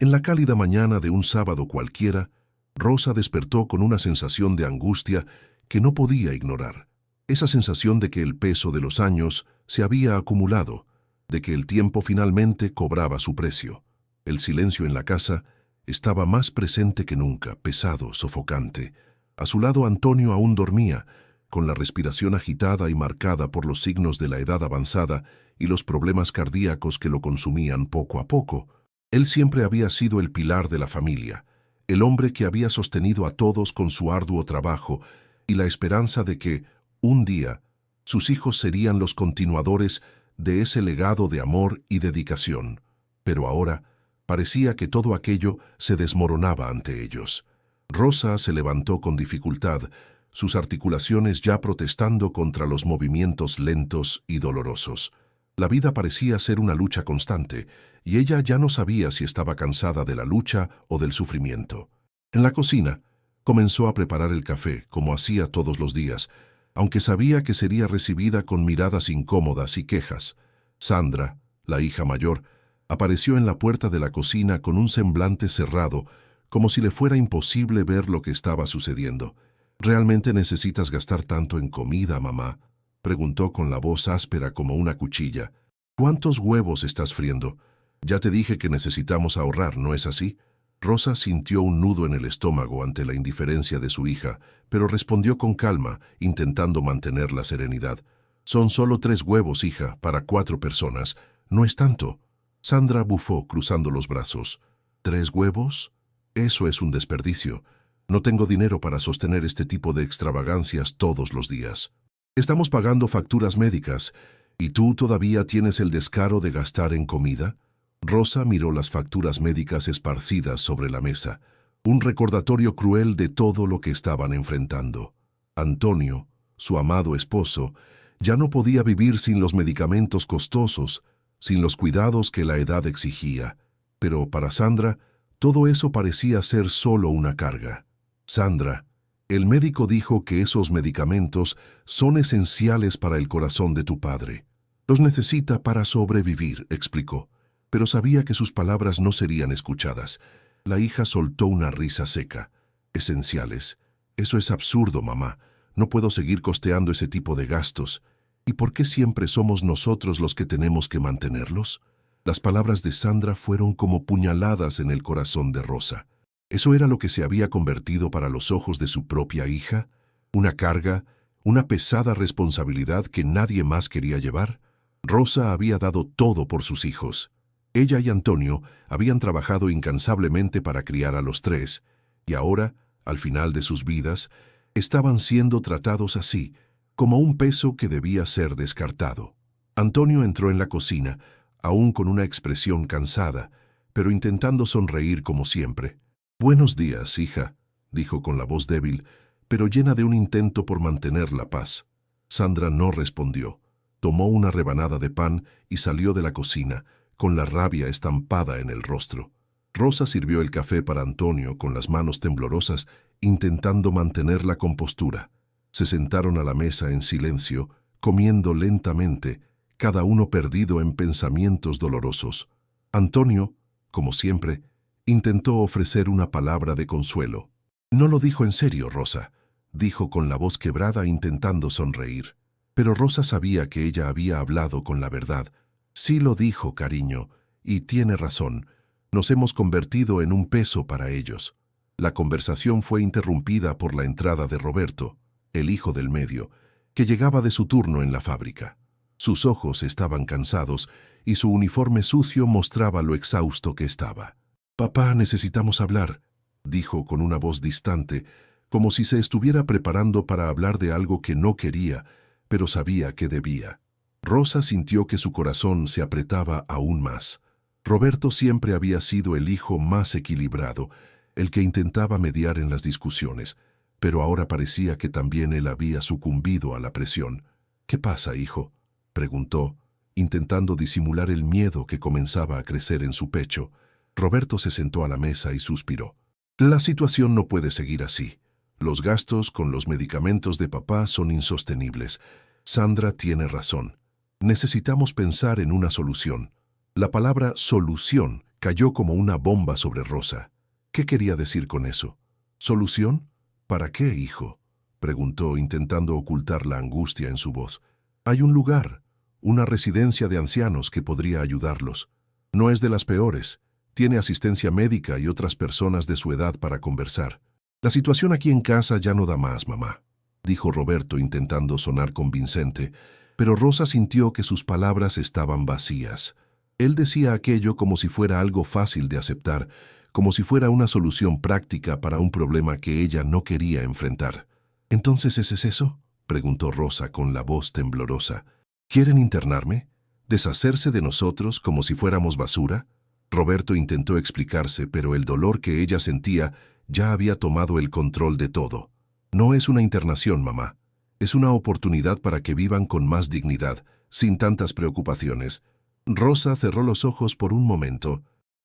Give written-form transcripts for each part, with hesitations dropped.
En la cálida mañana de un sábado cualquiera, Rosa despertó con una sensación de angustia que no podía ignorar. Esa sensación de que el peso de los años se había acumulado, de que el tiempo finalmente cobraba su precio. El silencio en la casa estaba más presente que nunca, pesado, sofocante. A su lado Antonio aún dormía, con la respiración agitada y marcada por los signos de la edad avanzada y los problemas cardíacos que lo consumían poco a poco. Él siempre había sido el pilar de la familia, el hombre que había sostenido a todos con su arduo trabajo y la esperanza de que, un día, sus hijos serían los continuadores de ese legado de amor y dedicación. Pero ahora parecía que todo aquello se desmoronaba ante ellos. Rosa se levantó con dificultad, sus articulaciones ya protestando contra los movimientos lentos y dolorosos. La vida parecía ser una lucha constante, y ella ya no sabía si estaba cansada de la lucha o del sufrimiento. En la cocina, comenzó a preparar el café, como hacía todos los días, aunque sabía que sería recibida con miradas incómodas y quejas. Sandra, la hija mayor, apareció en la puerta de la cocina con un semblante cerrado, como si le fuera imposible ver lo que estaba sucediendo. «¿Realmente necesitas gastar tanto en comida, mamá?», preguntó con la voz áspera como una cuchilla. «¿Cuántos huevos estás friendo? Ya te dije que necesitamos ahorrar, ¿no es así?». Rosa sintió un nudo en el estómago ante la indiferencia de su hija, pero respondió con calma, intentando mantener la serenidad. «Son solo 3 huevos, hija, para 4 personas. No es tanto». Sandra bufó, cruzando los brazos. «¿3 huevos? Eso es un desperdicio. No tengo dinero para sostener este tipo de extravagancias todos los días. Estamos pagando facturas médicas, ¿y tú todavía tienes el descaro de gastar en comida?». Rosa miró las facturas médicas esparcidas sobre la mesa, un recordatorio cruel de todo lo que estaban enfrentando. Antonio, su amado esposo, ya no podía vivir sin los medicamentos costosos, sin los cuidados que la edad exigía. Pero para Sandra, todo eso parecía ser solo una carga. «Sandra, el médico dijo que esos medicamentos son esenciales para el corazón de tu padre. Los necesita para sobrevivir», explicó. Pero sabía que sus palabras no serían escuchadas. La hija soltó una risa seca. «¿Esenciales? Eso es absurdo, mamá. No puedo seguir costeando ese tipo de gastos. ¿Y por qué siempre somos nosotros los que tenemos que mantenerlos?». Las palabras de Sandra fueron como puñaladas en el corazón de Rosa. ¿Eso era lo que se había convertido para los ojos de su propia hija? ¿Una carga? ¿Una pesada responsabilidad que nadie más quería llevar? Rosa había dado todo por sus hijos. Ella y Antonio habían trabajado incansablemente para criar a los 3, y ahora, al final de sus vidas, estaban siendo tratados así, como un peso que debía ser descartado. Antonio entró en la cocina, aún con una expresión cansada, pero intentando sonreír como siempre. «Buenos días, hija», dijo con la voz débil, pero llena de un intento por mantener la paz. Sandra no respondió. Tomó una rebanada de pan y salió de la cocina, con la rabia estampada en el rostro. Rosa sirvió el café para Antonio con las manos temblorosas, intentando mantener la compostura. Se sentaron a la mesa en silencio, comiendo lentamente, cada uno perdido en pensamientos dolorosos. Antonio, como siempre, intentó ofrecer una palabra de consuelo. «No lo dijo en serio, Rosa», dijo con la voz quebrada intentando sonreír. Pero Rosa sabía que ella había hablado con la verdad. «Sí lo dijo, cariño, y tiene razón. Nos hemos convertido en un peso para ellos». La conversación fue interrumpida por la entrada de Roberto, el hijo del medio, que llegaba de su turno en la fábrica. Sus ojos estaban cansados y su uniforme sucio mostraba lo exhausto que estaba. «Papá, necesitamos hablar», dijo con una voz distante, como si se estuviera preparando para hablar de algo que no quería, pero sabía que debía. Rosa sintió que su corazón se apretaba aún más. Roberto siempre había sido el hijo más equilibrado, el que intentaba mediar en las discusiones, pero ahora parecía que también él había sucumbido a la presión. «¿Qué pasa, hijo?», preguntó, intentando disimular el miedo que comenzaba a crecer en su pecho. Roberto se sentó a la mesa y suspiró. «La situación no puede seguir así. Los gastos con los medicamentos de papá son insostenibles. Sandra tiene razón. Necesitamos pensar en una solución». La palabra «solución» cayó como una bomba sobre Rosa. ¿Qué quería decir con eso? ¿Solución? ¿Para qué, hijo?, preguntó, intentando ocultar la angustia en su voz. Hay un lugar, una residencia de ancianos que podría ayudarlos. No es de las peores. Tiene asistencia médica y otras personas de su edad para conversar. La situación aquí en casa ya no da más, mamá, dijo Roberto intentando sonar convincente, pero Rosa sintió que sus palabras estaban vacías. Él decía aquello como si fuera algo fácil de aceptar, como si fuera una solución práctica para un problema que ella no quería enfrentar. ¿Entonces ese es eso?, preguntó Rosa con la voz temblorosa. ¿Quieren internarme? ¿Deshacerse de nosotros como si fuéramos basura? Roberto intentó explicarse, pero el dolor que ella sentía ya había tomado el control de todo. No es una internación, mamá. Es una oportunidad para que vivan con más dignidad, sin tantas preocupaciones. Rosa cerró los ojos por un momento.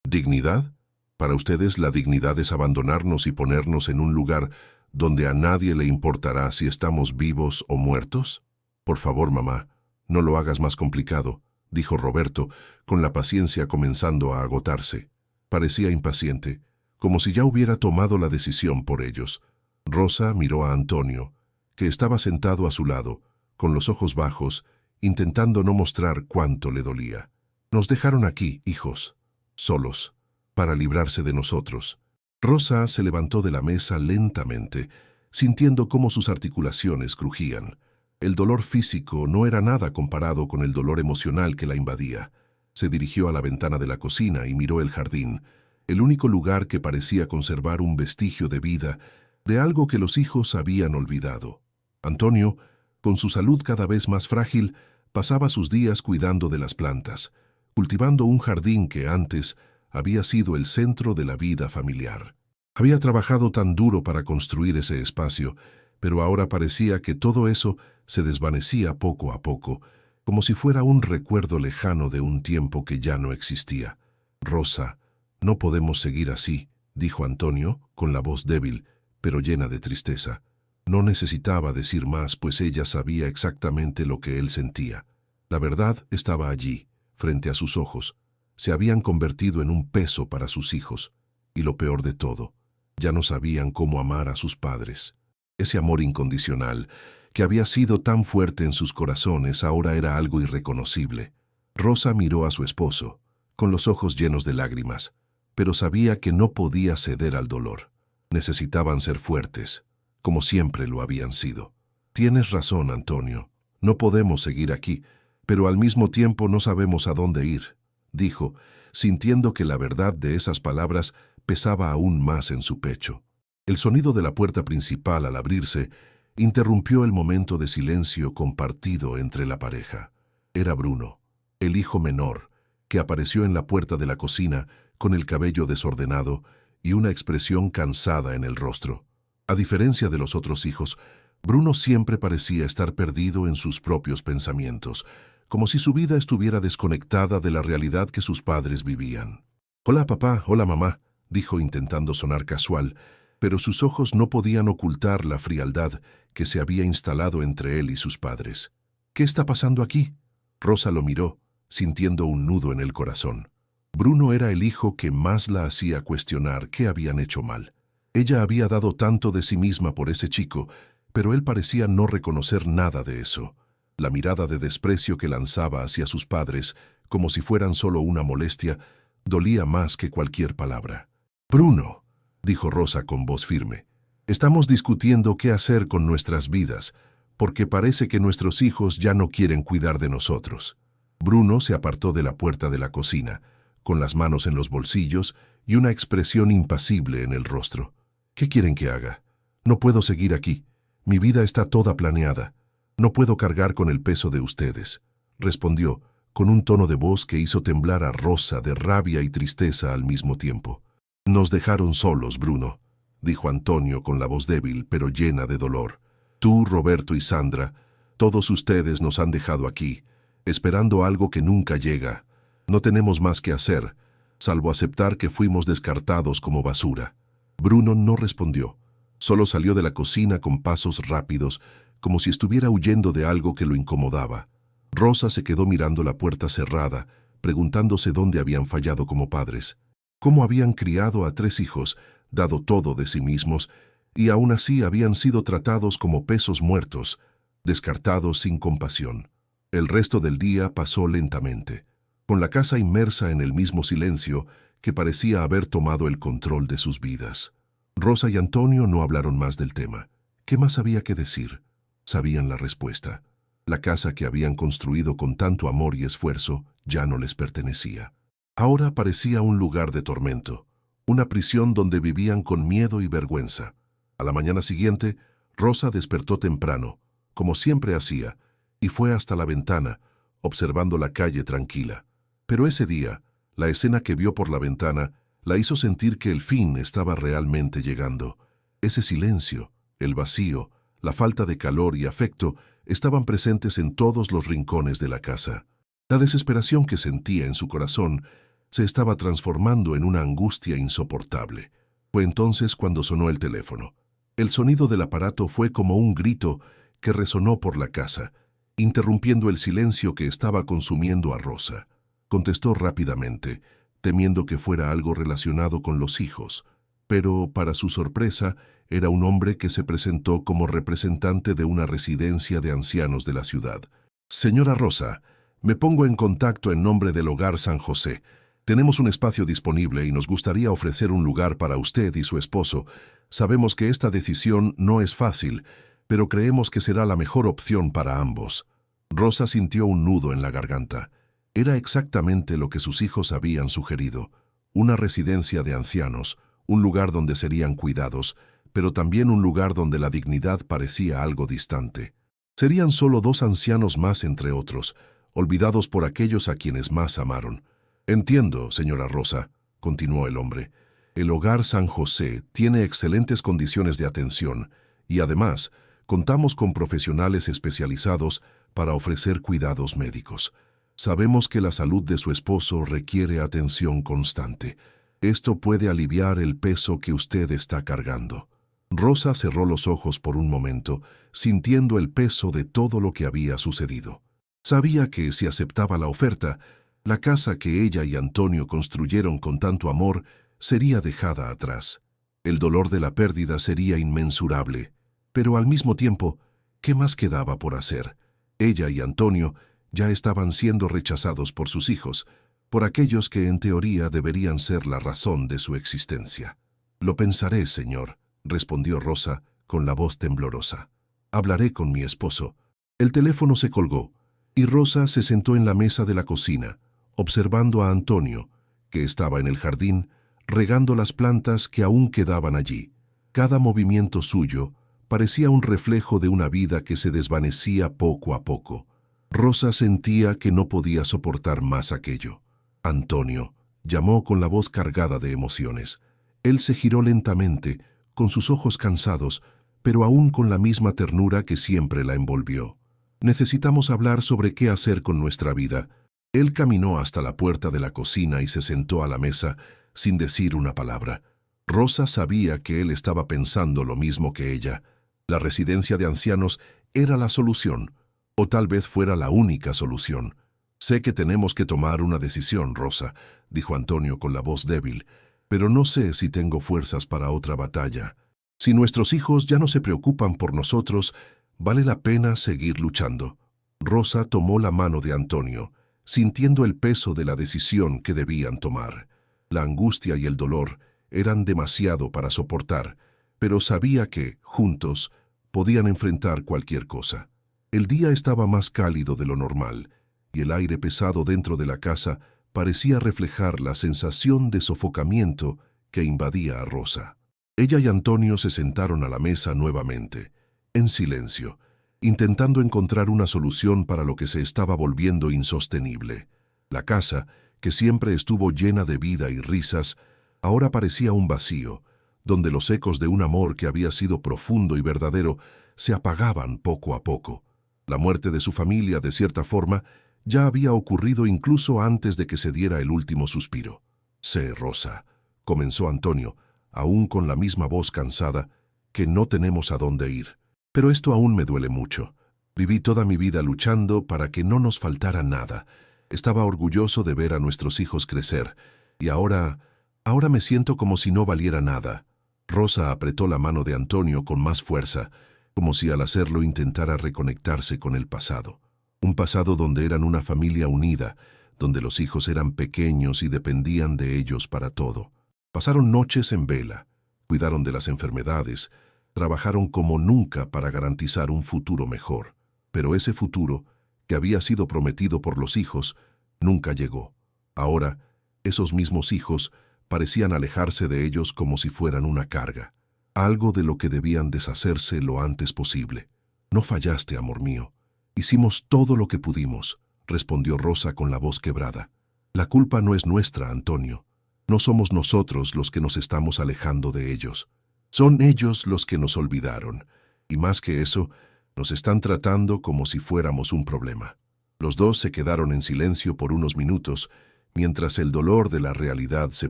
¿Dignidad? ¿Para ustedes la dignidad es abandonarnos y ponernos en un lugar donde a nadie le importará si estamos vivos o muertos? Por favor, mamá, no lo hagas más complicado, dijo Roberto, con la paciencia comenzando a agotarse. Parecía impaciente, como si ya hubiera tomado la decisión por ellos. Rosa miró a Antonio, que estaba sentado a su lado, con los ojos bajos, intentando no mostrar cuánto le dolía. Nos dejaron aquí, hijos, solos, para librarse de nosotros. Rosa se levantó de la mesa lentamente, sintiendo cómo sus articulaciones crujían. El dolor físico no era nada comparado con el dolor emocional que la invadía. Se dirigió a la ventana de la cocina y miró el jardín, el único lugar que parecía conservar un vestigio de vida, de algo que los hijos habían olvidado. Antonio, con su salud cada vez más frágil, pasaba sus días cuidando de las plantas, cultivando un jardín que antes había sido el centro de la vida familiar. Había trabajado tan duro para construir ese espacio, pero ahora parecía que todo eso se desvanecía poco a poco, como si fuera un recuerdo lejano de un tiempo que ya no existía. Rosa, no podemos seguir así, dijo Antonio, con la voz débil, pero llena de tristeza. No necesitaba decir más, pues ella sabía exactamente lo que él sentía. La verdad estaba allí, frente a sus ojos. Se habían convertido en un peso para sus hijos. Y lo peor de todo, ya no sabían cómo amar a sus padres. Ese amor incondicional, que había sido tan fuerte en sus corazones, ahora era algo irreconocible. Rosa miró a su esposo, con los ojos llenos de lágrimas, pero sabía que no podía ceder al dolor. Necesitaban ser fuertes, como siempre lo habían sido. Tienes razón, Antonio. No podemos seguir aquí, pero al mismo tiempo no sabemos a dónde ir, dijo, sintiendo que la verdad de esas palabras pesaba aún más en su pecho. El sonido de la puerta principal al abrirse interrumpió el momento de silencio compartido entre la pareja. Era Bruno, el hijo menor, que apareció en la puerta de la cocina con el cabello desordenado y una expresión cansada en el rostro. A diferencia de los otros hijos, Bruno siempre parecía estar perdido en sus propios pensamientos, como si su vida estuviera desconectada de la realidad que sus padres vivían. «Hola, papá, hola, mamá», dijo intentando sonar casual, pero sus ojos no podían ocultar la frialdad que se había instalado entre él y sus padres. «¿Qué está pasando aquí?». Rosa lo miró, sintiendo un nudo en el corazón. Bruno era el hijo que más la hacía cuestionar qué habían hecho mal. Ella había dado tanto de sí misma por ese chico, pero él parecía no reconocer nada de eso. La mirada de desprecio que lanzaba hacia sus padres, como si fueran solo una molestia, dolía más que cualquier palabra. «Bruno», dijo Rosa con voz firme, «estamos discutiendo qué hacer con nuestras vidas, porque parece que nuestros hijos ya no quieren cuidar de nosotros». Bruno se apartó de la puerta de la cocina, con las manos en los bolsillos y una expresión impasible en el rostro. «¿Qué quieren que haga? No puedo seguir aquí. Mi vida está toda planeada. No puedo cargar con el peso de ustedes», respondió, con un tono de voz que hizo temblar a Rosa de rabia y tristeza al mismo tiempo. «Nos dejaron solos, Bruno», dijo Antonio con la voz débil pero llena de dolor. «Tú, Roberto y Sandra, todos ustedes nos han dejado aquí, esperando algo que nunca llega. No tenemos más que hacer, salvo aceptar que fuimos descartados como basura». Bruno no respondió. Solo salió de la cocina con pasos rápidos, como si estuviera huyendo de algo que lo incomodaba. Rosa se quedó mirando la puerta cerrada, preguntándose dónde habían fallado como padres. cómo habían criado a 3 hijos, dado todo de sí mismos, y aún así habían sido tratados como pesos muertos, descartados sin compasión. El resto del día pasó lentamente, con la casa inmersa en el mismo silencio que parecía haber tomado el control de sus vidas. Rosa y Antonio no hablaron más del tema. ¿Qué más había que decir? Sabían la respuesta. La casa que habían construido con tanto amor y esfuerzo ya no les pertenecía. Ahora parecía un lugar de tormento, una prisión donde vivían con miedo y vergüenza. A la mañana siguiente, Rosa despertó temprano, como siempre hacía, y fue hasta la ventana, observando la calle tranquila. Pero ese día, la escena que vio por la ventana la hizo sentir que el fin estaba realmente llegando. Ese silencio, el vacío, la falta de calor y afecto estaban presentes en todos los rincones de la casa. La desesperación que sentía en su corazón se estaba transformando en una angustia insoportable. Fue entonces cuando sonó el teléfono. El sonido del aparato fue como un grito que resonó por la casa, interrumpiendo el silencio que estaba consumiendo a Rosa. Contestó rápidamente, temiendo que fuera algo relacionado con los hijos, pero, para su sorpresa, era un hombre que se presentó como representante de una residencia de ancianos de la ciudad. Señora Rosa, me pongo en contacto en nombre del Hogar San José. Tenemos un espacio disponible y nos gustaría ofrecer un lugar para usted y su esposo. Sabemos que esta decisión no es fácil, pero creemos que será la mejor opción para ambos. Rosa sintió un nudo en la garganta. Era exactamente lo que sus hijos habían sugerido. Una residencia de ancianos, un lugar donde serían cuidados, pero también un lugar donde la dignidad parecía algo distante. Serían solo 2 ancianos más entre otros, olvidados por aquellos a quienes más amaron. Entiendo, señora Rosa, continuó el hombre. El Hogar San José tiene excelentes condiciones de atención y además contamos con profesionales especializados para ofrecer cuidados médicos. Sabemos que la salud de su esposo requiere atención constante. Esto puede aliviar el peso que usted está cargando. Rosa cerró los ojos por un momento, sintiendo el peso de todo lo que había sucedido. Sabía que si aceptaba la oferta, la casa que ella y Antonio construyeron con tanto amor sería dejada atrás. El dolor de la pérdida sería inmensurable, pero al mismo tiempo, ¿qué más quedaba por hacer? Ella y Antonio ya estaban siendo rechazados por sus hijos, por aquellos que en teoría deberían ser la razón de su existencia. Lo pensaré, señor, respondió Rosa con la voz temblorosa. Hablaré con mi esposo. El teléfono se colgó, y Rosa se sentó en la mesa de la cocina, observando a Antonio, que estaba en el jardín, regando las plantas que aún quedaban allí. Cada movimiento suyo parecía un reflejo de una vida que se desvanecía poco a poco. Rosa sentía que no podía soportar más aquello. Antonio, llamó con la voz cargada de emociones. Él se giró lentamente, con sus ojos cansados, pero aún con la misma ternura que siempre la envolvió. Necesitamos hablar sobre qué hacer con nuestra vida. Él caminó hasta la puerta de la cocina y se sentó a la mesa, sin decir una palabra. Rosa sabía que él estaba pensando lo mismo que ella. La residencia de ancianos era la solución, o tal vez fuera la única solución. Sé que tenemos que tomar una decisión, Rosa, dijo Antonio con la voz débil, pero no sé si tengo fuerzas para otra batalla. Si nuestros hijos ya no se preocupan por nosotros, vale la pena seguir luchando. Rosa tomó la mano de Antonio, sintiendo el peso de la decisión que debían tomar. La angustia y el dolor eran demasiado para soportar, pero sabía que, juntos, podían enfrentar cualquier cosa. El día estaba más cálido de lo normal, y el aire pesado dentro de la casa parecía reflejar la sensación de sofocamiento que invadía a Rosa. Ella y Antonio se sentaron a la mesa nuevamente, en silencio, intentando encontrar una solución para lo que se estaba volviendo insostenible. La casa, que siempre estuvo llena de vida y risas, ahora parecía un vacío, donde los ecos de un amor que había sido profundo y verdadero se apagaban poco a poco. La muerte de su familia, de cierta forma, ya había ocurrido incluso antes de que se diera el último suspiro. Sé, Rosa, comenzó Antonio, aún con la misma voz cansada, que no tenemos a dónde ir. Pero esto aún me duele mucho. Viví toda mi vida luchando para que no nos faltara nada. Estaba orgulloso de ver a nuestros hijos crecer, y ahora Ahora me siento como si no valiera nada. Rosa apretó la mano de Antonio con más fuerza, como si al hacerlo intentara reconectarse con el pasado. Un pasado donde eran una familia unida, donde los hijos eran pequeños y dependían de ellos para todo. Pasaron noches en vela, cuidaron de las enfermedades, trabajaron como nunca para garantizar un futuro mejor. Pero ese futuro, que había sido prometido por los hijos, nunca llegó. Ahora, esos mismos hijos parecían alejarse de ellos como si fueran una carga, algo de lo que debían deshacerse lo antes posible. No fallaste, amor mío. Hicimos todo lo que pudimos, respondió Rosa con la voz quebrada. La culpa no es nuestra, Antonio. No somos nosotros los que nos estamos alejando de ellos. Son ellos los que nos olvidaron, y más que eso, nos están tratando como si fuéramos un problema. Los dos se quedaron en silencio por unos minutos, mientras el dolor de la realidad se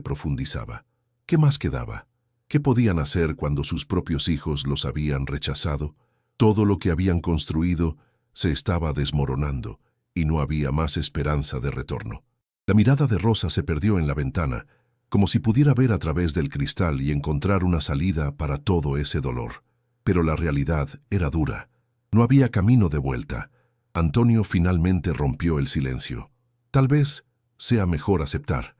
profundizaba. ¿Qué más quedaba? ¿Qué podían hacer cuando sus propios hijos los habían rechazado? Todo lo que habían construido se estaba desmoronando, y no había más esperanza de retorno. La mirada de Rosa se perdió en la ventana, como si pudiera ver a través del cristal y encontrar una salida para todo ese dolor. Pero la realidad era dura. No había camino de vuelta. Antonio finalmente rompió el silencio. Tal vez sea mejor aceptar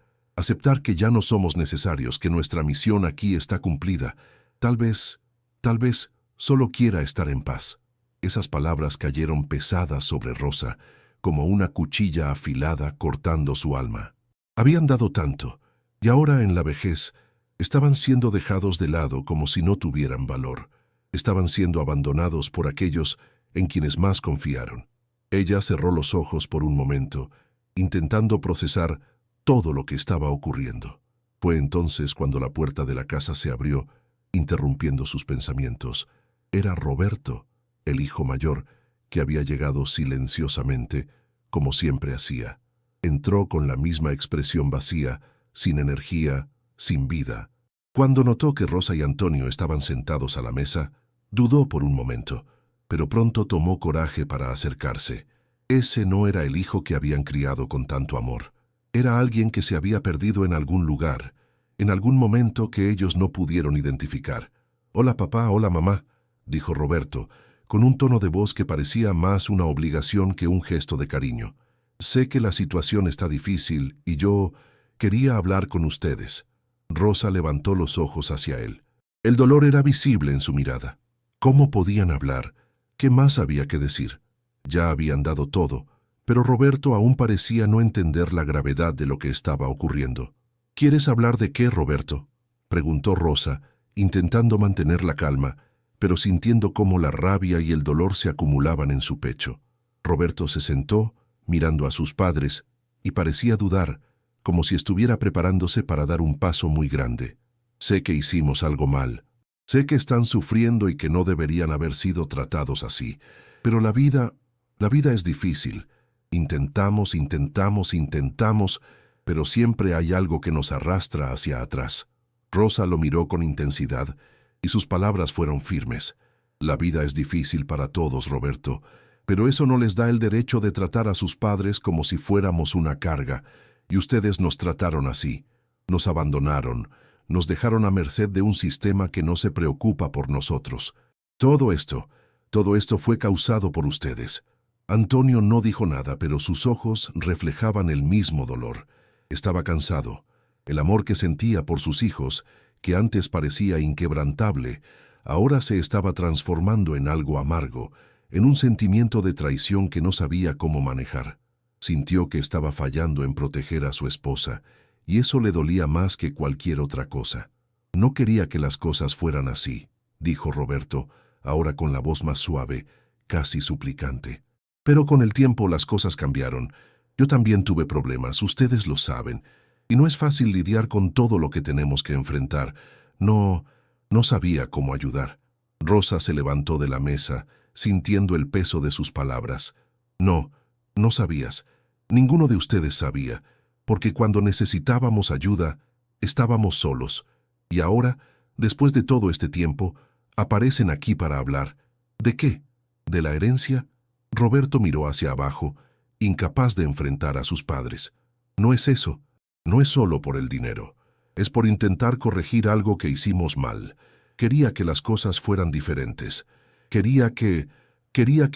que ya no somos necesarios, que nuestra misión aquí está cumplida. Tal vez solo quiera estar en paz. Esas palabras cayeron pesadas sobre Rosa, como una cuchilla afilada cortando su alma. Habían dado tanto, y ahora en la vejez estaban siendo dejados de lado como si no tuvieran valor. Estaban siendo abandonados por aquellos en quienes más confiaron. Ella cerró los ojos por un momento, intentando procesar todo lo que estaba ocurriendo. Fue entonces cuando la puerta de la casa se abrió, interrumpiendo sus pensamientos. Era Roberto, el hijo mayor, que había llegado silenciosamente, como siempre hacía. Entró con la misma expresión vacía, sin energía, sin vida. Cuando notó que Rosa y Antonio estaban sentados a la mesa, dudó por un momento, pero pronto tomó coraje para acercarse. Ese no era el hijo que habían criado con tanto amor. Era alguien que se había perdido en algún lugar, en algún momento que ellos no pudieron identificar. «Hola papá, hola mamá», dijo Roberto, con un tono de voz que parecía más una obligación que un gesto de cariño. «Sé que la situación está difícil y yo quería hablar con ustedes». Rosa levantó los ojos hacia él. El dolor era visible en su mirada. ¿Cómo podían hablar? ¿Qué más había que decir? Ya habían dado todo, pero Roberto aún parecía no entender la gravedad de lo que estaba ocurriendo. «¿Quieres hablar de qué, Roberto?», preguntó Rosa, intentando mantener la calma, pero sintiendo cómo la rabia y el dolor se acumulaban en su pecho. Roberto se sentó, mirando a sus padres, y parecía dudar, como si estuviera preparándose para dar un paso muy grande. «Sé que hicimos algo mal. Sé que están sufriendo y que no deberían haber sido tratados así. Pero la vida es difícil. Intentamos, pero siempre hay algo que nos arrastra hacia atrás». Rosa lo miró con intensidad, y sus palabras fueron firmes. «La vida es difícil para todos, Roberto, pero eso no les da el derecho de tratar a sus padres como si fuéramos una carga, y ustedes nos trataron así. Nos abandonaron, nos dejaron a merced de un sistema que no se preocupa por nosotros. Todo esto fue causado por ustedes». Antonio no dijo nada, pero sus ojos reflejaban el mismo dolor. Estaba cansado. El amor que sentía por sus hijos, que antes parecía inquebrantable, ahora se estaba transformando en algo amargo, en un sentimiento de traición que no sabía cómo manejar. Sintió que estaba fallando en proteger a su esposa, y eso le dolía más que cualquier otra cosa. «No quería que las cosas fueran así», dijo Roberto, ahora con la voz más suave, casi suplicante. «Pero con el tiempo las cosas cambiaron. Yo también tuve problemas, ustedes lo saben, y no es fácil lidiar con todo lo que tenemos que enfrentar. No sabía cómo ayudar». Rosa se levantó de la mesa, sintiendo el peso de sus palabras. «No sabías. Ninguno de ustedes sabía, porque cuando necesitábamos ayuda, estábamos solos. Y ahora, después de todo este tiempo, aparecen aquí para hablar. ¿De qué? ¿De la herencia?». Roberto miró hacia abajo, incapaz de enfrentar a sus padres. «No es eso. No es solo por el dinero. Es por intentar corregir algo que hicimos mal. Quería que las cosas fueran diferentes. Quería que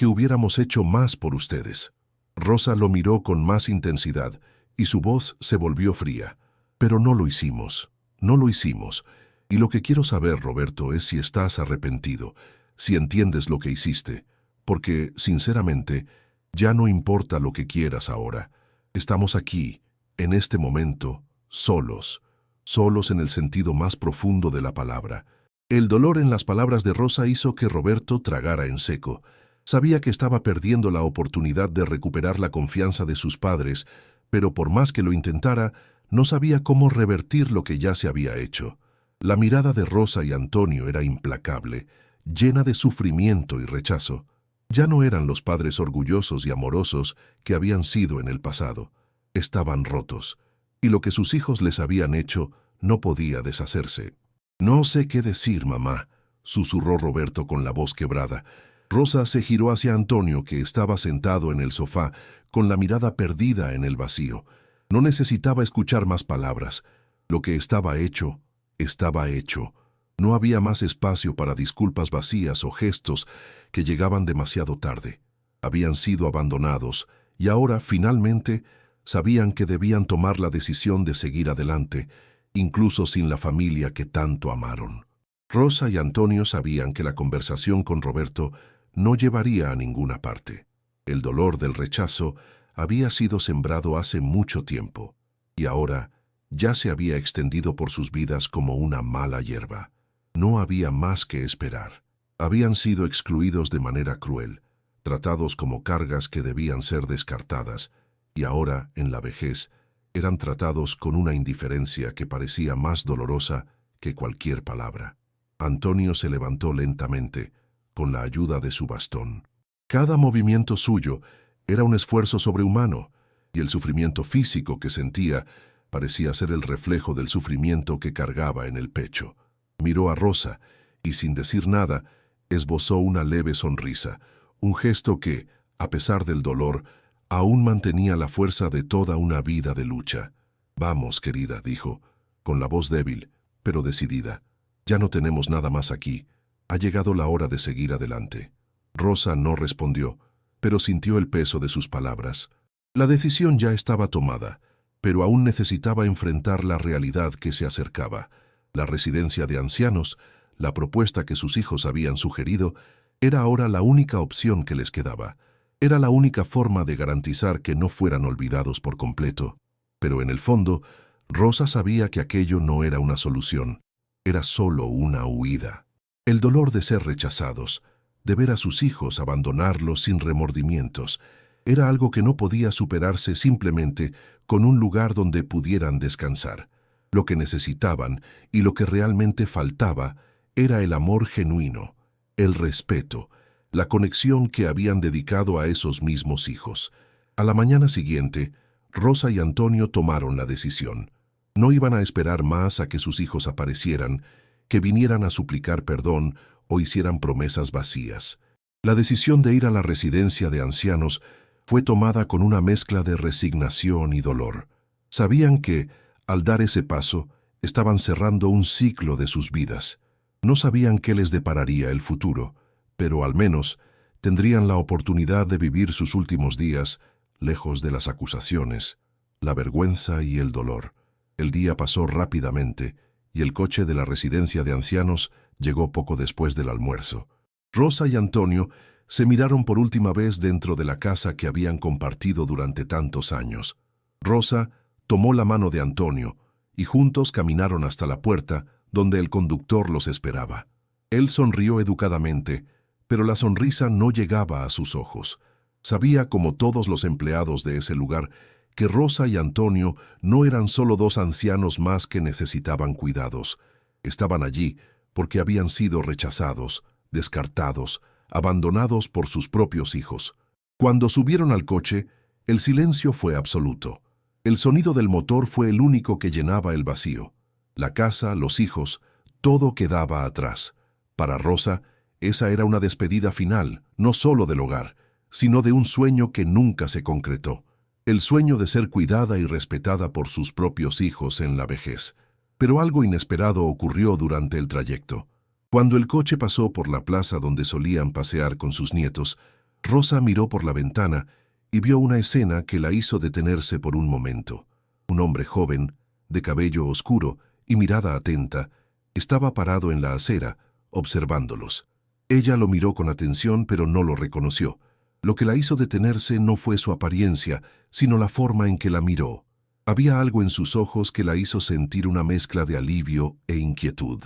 hubiéramos hecho más por ustedes. Rosa lo miró con más intensidad y su voz se volvió fría. Pero no lo hicimos. No lo hicimos. Y lo que quiero saber, Roberto, es si estás arrepentido, si entiendes lo que hiciste. Porque, sinceramente, ya no importa lo que quieras ahora. Estamos aquí, en este momento, solos. Solos en el sentido más profundo de la palabra. El dolor en las palabras de Rosa hizo que Roberto tragara en seco. Sabía que estaba perdiendo la oportunidad de recuperar la confianza de sus padres, pero por más que lo intentara, no sabía cómo revertir lo que ya se había hecho. La mirada de Rosa y Antonio era implacable, llena de sufrimiento y rechazo. Ya no eran los padres orgullosos y amorosos que habían sido en el pasado. Estaban rotos, y lo que sus hijos les habían hecho no podía deshacerse. «No sé qué decir, mamá», susurró Roberto con la voz quebrada. Rosa se giró hacia Antonio, que estaba sentado en el sofá, con la mirada perdida en el vacío. No necesitaba escuchar más palabras. Lo que estaba hecho, estaba hecho. No había más espacio para disculpas vacías o gestos que llegaban demasiado tarde. Habían sido abandonados y ahora, finalmente, sabían que debían tomar la decisión de seguir adelante, incluso sin la familia que tanto amaron. Rosa y Antonio sabían que la conversación con Roberto no llevaría a ninguna parte. El dolor del rechazo había sido sembrado hace mucho tiempo, y ahora ya se había extendido por sus vidas como una mala hierba. No había más que esperar. Habían sido excluidos de manera cruel, tratados como cargas que debían ser descartadas, y ahora, en la vejez, eran tratados con una indiferencia que parecía más dolorosa que cualquier palabra. Antonio se levantó lentamente, con la ayuda de su bastón. Cada movimiento suyo era un esfuerzo sobrehumano, y el sufrimiento físico que sentía parecía ser el reflejo del sufrimiento que cargaba en el pecho. Miró a Rosa y, sin decir nada, esbozó una leve sonrisa, un gesto que, a pesar del dolor, aún mantenía la fuerza de toda una vida de lucha. «Vamos, querida», dijo, con la voz débil, pero decidida. «Ya no tenemos nada más aquí. Ha llegado la hora de seguir adelante». Rosa no respondió, pero sintió el peso de sus palabras. La decisión ya estaba tomada, pero aún necesitaba enfrentar la realidad que se acercaba. La residencia de ancianos, la propuesta que sus hijos habían sugerido, era ahora la única opción que les quedaba. Era la única forma de garantizar que no fueran olvidados por completo. Pero en el fondo, Rosa sabía que aquello no era una solución, era solo una huida. El dolor de ser rechazados, de ver a sus hijos abandonarlos sin remordimientos, era algo que no podía superarse simplemente con un lugar donde pudieran descansar. Lo que necesitaban y lo que realmente faltaba era el amor genuino, el respeto, la conexión que habían dedicado a esos mismos hijos. A la mañana siguiente, Rosa y Antonio tomaron la decisión. No iban a esperar más a que sus hijos aparecieran, que vinieran a suplicar perdón o hicieran promesas vacías. La decisión de ir a la residencia de ancianos fue tomada con una mezcla de resignación y dolor. Sabían que, al dar ese paso, estaban cerrando un ciclo de sus vidas. No sabían qué les depararía el futuro, pero al menos tendrían la oportunidad de vivir sus últimos días lejos de las acusaciones, la vergüenza y el dolor. El día pasó rápidamente y el coche de la residencia de ancianos llegó poco después del almuerzo. Rosa y Antonio se miraron por última vez dentro de la casa que habían compartido durante tantos años. Rosa tomó la mano de Antonio y juntos caminaron hasta la puerta donde el conductor los esperaba. Él sonrió educadamente, pero la sonrisa no llegaba a sus ojos. Sabía, como todos los empleados de ese lugar, que Rosa y Antonio no eran solo dos ancianos más que necesitaban cuidados. Estaban allí porque habían sido rechazados, descartados, abandonados por sus propios hijos. Cuando subieron al coche, el silencio fue absoluto. El sonido del motor fue el único que llenaba el vacío. La casa, los hijos, todo quedaba atrás. Para Rosa, esa era una despedida final, no solo del hogar, sino de un sueño que nunca se concretó. El sueño de ser cuidada y respetada por sus propios hijos en la vejez. Pero algo inesperado ocurrió durante el trayecto. Cuando el coche pasó por la plaza donde solían pasear con sus nietos, Rosa miró por la ventana y vio una escena que la hizo detenerse por un momento. Un hombre joven, de cabello oscuro y mirada atenta, estaba parado en la acera, observándolos. Ella lo miró con atención, pero no lo reconoció. Lo que la hizo detenerse no fue su apariencia, sino la forma en que la miró. Había algo en sus ojos que la hizo sentir una mezcla de alivio e inquietud.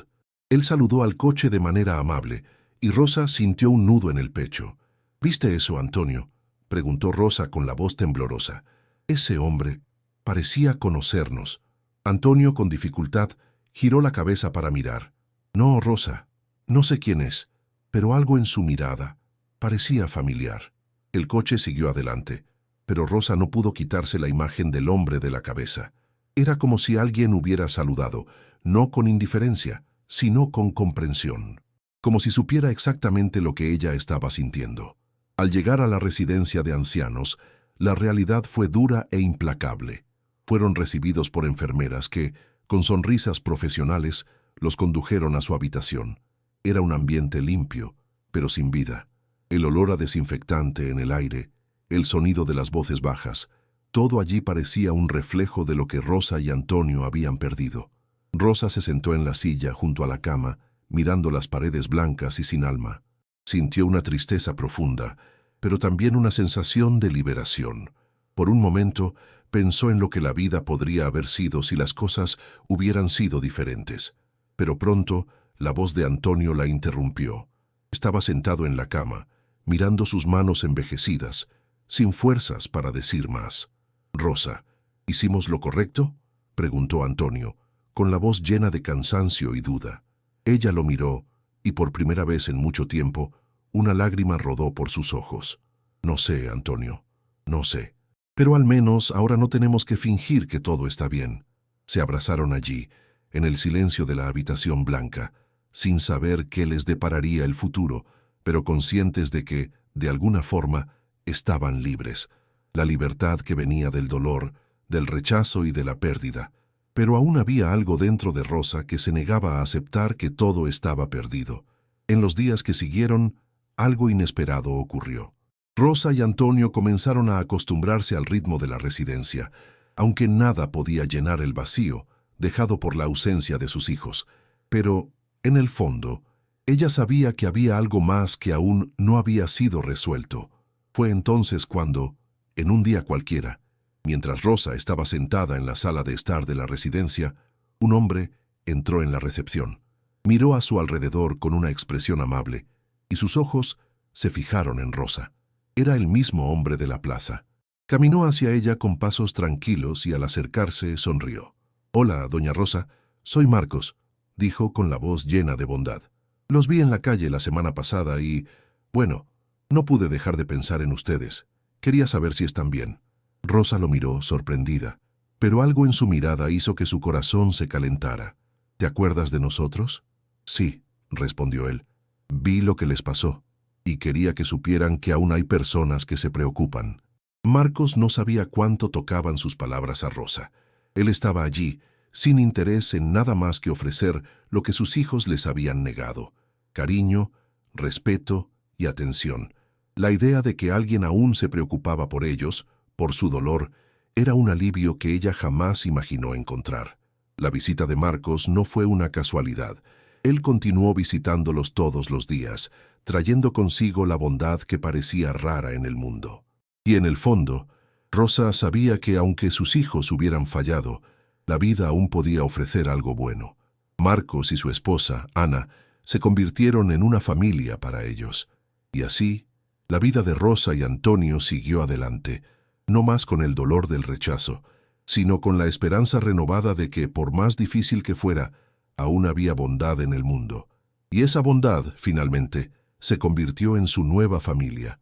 Él saludó al coche de manera amable, y Rosa sintió un nudo en el pecho. ¿Viste eso, Antonio?, preguntó Rosa con la voz temblorosa. Ese hombre parecía conocernos. Antonio, con dificultad, giró la cabeza para mirar. No, Rosa, no sé quién es, pero algo en su mirada parecía familiar. El coche siguió adelante, pero Rosa no pudo quitarse la imagen del hombre de la cabeza. Era como si alguien hubiera saludado, no con indiferencia, sino con comprensión, como si supiera exactamente lo que ella estaba sintiendo. Al llegar a la residencia de ancianos, la realidad fue dura e implacable. Fueron recibidos por enfermeras que, con sonrisas profesionales, los condujeron a su habitación. Era un ambiente limpio, pero sin vida. El olor a desinfectante en el aire, el sonido de las voces bajas, todo allí parecía un reflejo de lo que Rosa y Antonio habían perdido. Rosa se sentó en la silla junto a la cama, mirando las paredes blancas y sin alma. Sintió una tristeza profunda, pero también una sensación de liberación. Por un momento, pensó en lo que la vida podría haber sido si las cosas hubieran sido diferentes. Pero pronto, la voz de Antonio la interrumpió. Estaba sentado en la cama, mirando sus manos envejecidas, sin fuerzas para decir más. «Rosa, ¿hicimos lo correcto?», preguntó Antonio, con la voz llena de cansancio y duda. Ella lo miró, y por primera vez en mucho tiempo, una lágrima rodó por sus ojos. «No sé, Antonio, no sé. Pero al menos ahora no tenemos que fingir que todo está bien». Se abrazaron allí, en el silencio de la habitación blanca, sin saber qué les depararía el futuro, pero conscientes de que, de alguna forma, estaban libres. La libertad que venía del dolor, del rechazo y de la pérdida. Pero aún había algo dentro de Rosa que se negaba a aceptar que todo estaba perdido. En los días que siguieron, algo inesperado ocurrió. Rosa y Antonio comenzaron a acostumbrarse al ritmo de la residencia, aunque nada podía llenar el vacío dejado por la ausencia de sus hijos. Pero, en el fondo, ella sabía que había algo más que aún no había sido resuelto. Fue entonces cuando, en un día cualquiera, mientras Rosa estaba sentada en la sala de estar de la residencia, un hombre entró en la recepción. Miró a su alrededor con una expresión amable, y sus ojos se fijaron en Rosa. Era el mismo hombre de la plaza. Caminó hacia ella con pasos tranquilos y al acercarse sonrió. «Hola, doña Rosa, soy Marcos», dijo con la voz llena de bondad. «Los vi en la calle la semana pasada y, bueno, no pude dejar de pensar en ustedes. Quería saber si están bien». Rosa lo miró, sorprendida, pero algo en su mirada hizo que su corazón se calentara. «¿Te acuerdas de nosotros?». «Sí», respondió él. «Vi lo que les pasó, y quería que supieran que aún hay personas que se preocupan». Marcos no sabía cuánto tocaban sus palabras a Rosa. Él estaba allí, sin interés en nada más que ofrecer lo que sus hijos les habían negado: cariño, respeto y atención. La idea de que alguien aún se preocupaba por ellos, por su dolor, era un alivio que ella jamás imaginó encontrar. La visita de Marcos no fue una casualidad. Él continuó visitándolos todos los días, trayendo consigo la bondad que parecía rara en el mundo. Y en el fondo, Rosa sabía que aunque sus hijos hubieran fallado, la vida aún podía ofrecer algo bueno. Marcos y su esposa, Ana, se convirtieron en una familia para ellos. Y así, la vida de Rosa y Antonio siguió adelante, no más con el dolor del rechazo, sino con la esperanza renovada de que, por más difícil que fuera, aún había bondad en el mundo. Y esa bondad, finalmente, se convirtió en su nueva familia.